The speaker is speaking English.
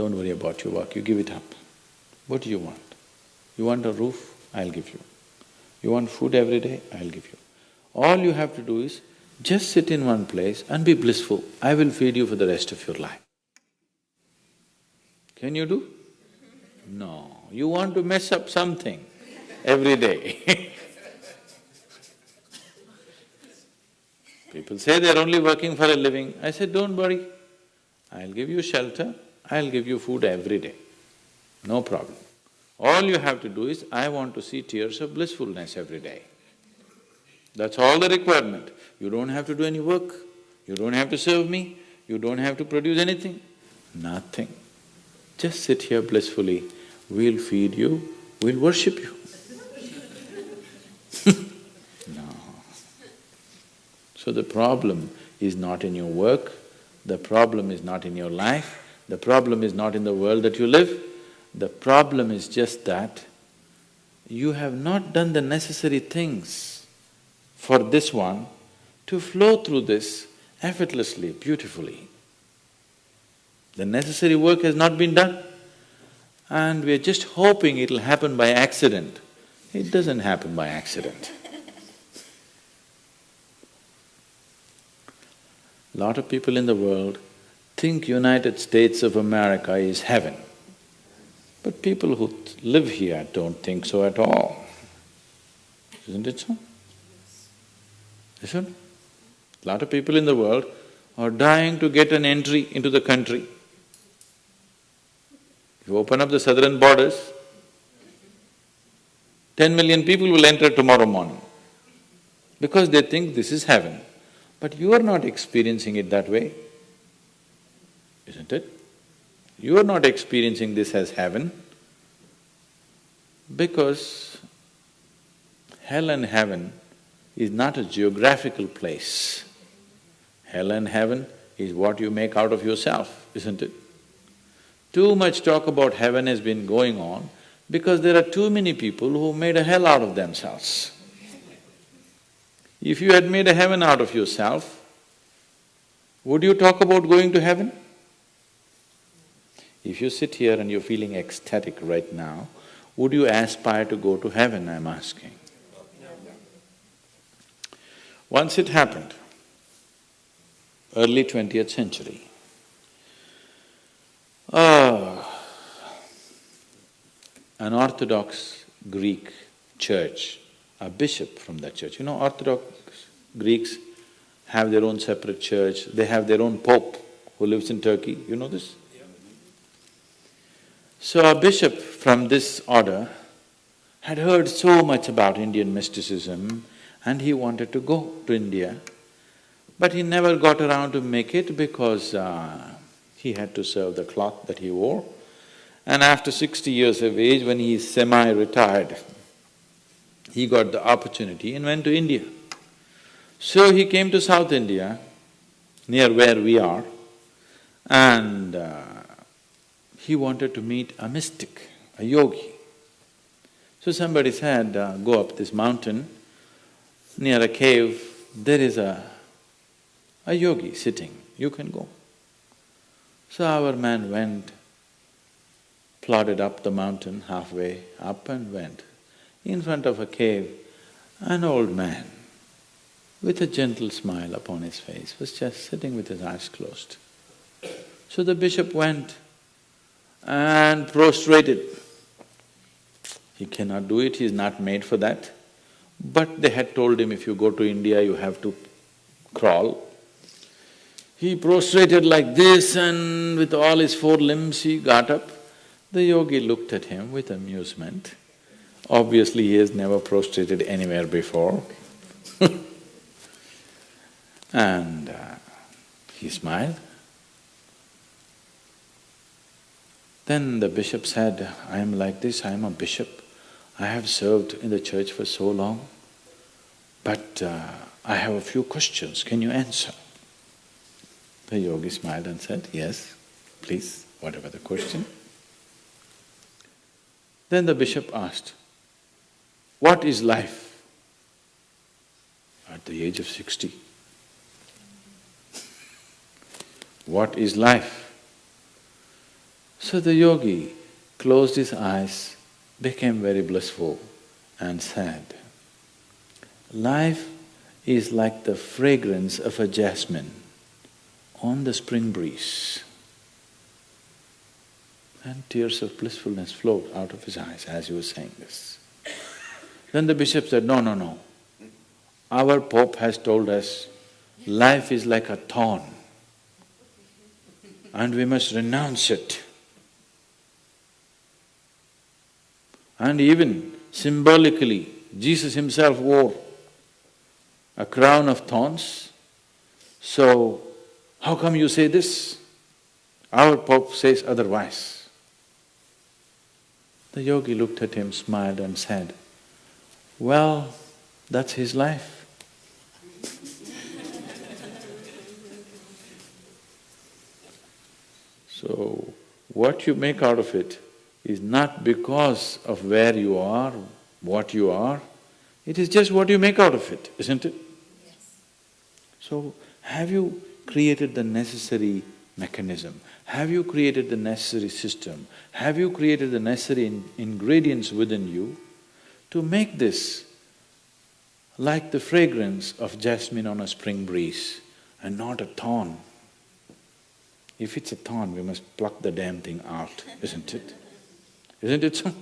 don't worry about your work, you give it up. What do you want? You want a roof? I'll give you. You want food every day? I'll give you. All you have to do is just sit in one place and be blissful. I will feed you for the rest of your life. Can you do? No, you want to mess up something every day. People say they're only working for a living. I said, don't worry, I'll give you shelter, I'll give you food every day, no problem. All you have to do is, I want to see tears of blissfulness every day. That's all the requirement. You don't have to do any work, you don't have to serve me, you don't have to produce anything, nothing. Just sit here blissfully, we'll feed you, we'll worship you. No. So the problem is not in your work, the problem is not in your life, the problem is not in the world that you live, the problem is just that you have not done the necessary things for this one to flow through this effortlessly, beautifully. The necessary work has not been done and we are just hoping it'll happen by accident. It doesn't happen by accident. Lot of people in the world think United States of America is heaven. But people who live here don't think so at all. Isn't it so? Isn't it? Lot of people in the world are dying to get an entry into the country. You open up the southern borders, 10 million people will enter tomorrow morning because they think this is heaven. But you are not experiencing it that way, isn't it? You are not experiencing this as heaven because hell and heaven is not a geographical place. Hell and heaven is what you make out of yourself, isn't it? Too much talk about heaven has been going on because there are too many people who made a hell out of themselves. If you had made a heaven out of yourself, would you talk about going to heaven? If you sit here and you're feeling ecstatic right now, would you aspire to go to heaven, I'm asking? Once it happened, early 20th century, an Orthodox Greek church, a bishop from that church, you know, Orthodox Greeks have their own separate church, they have their own pope who lives in Turkey, you know this? So a bishop from this order had heard so much about Indian mysticism and he wanted to go to India, but he never got around to make it because he had to serve the cloth that he wore. And after 60 years of age, when he is semi-retired, he got the opportunity and went to India. So he came to South India, near where we are, and he wanted to meet a mystic, a yogi. So somebody said, go up this mountain, near a cave, there is a yogi sitting, you can go. So our man went, plodded up the mountain, halfway up and went. In front of a cave, an old man with a gentle smile upon his face was just sitting with his eyes closed. So the bishop went and prostrated. He cannot do it, he is not made for that. But they had told him, if you go to India, you have to crawl. He prostrated like this and with all his four limbs he got up. The yogi looked at him with amusement. Obviously, he has never prostrated anywhere before. And he smiled. Then the bishop said, I am like this, I am a bishop. I have served in the church for so long, but I have a few questions, can you answer? The yogi smiled and said, yes, please, whatever the question. Then the bishop asked, what is life? At the age of 60. What is life? So the yogi closed his eyes, became very blissful and said, life is like the fragrance of a jasmine on the spring breeze. And tears of blissfulness flowed out of his eyes as he was saying this. Then the bishop said, no, no, no. Our Pope has told us life is like a thorn and we must renounce it. And even symbolically, Jesus himself wore a crown of thorns. So, how come you say this? Our Pope says otherwise. The yogi looked at him, smiled and said, well, that's his life. So, what you make out of it is not because of where you are, what you are, it is just what you make out of it, isn't it? Yes. So, have you created the necessary mechanism? Have you created the necessary system? Have you created the necessary ingredients within you to make this like the fragrance of jasmine on a spring breeze and not a thorn? If it's a thorn, we must pluck the damn thing out, isn't it? Isn't it so?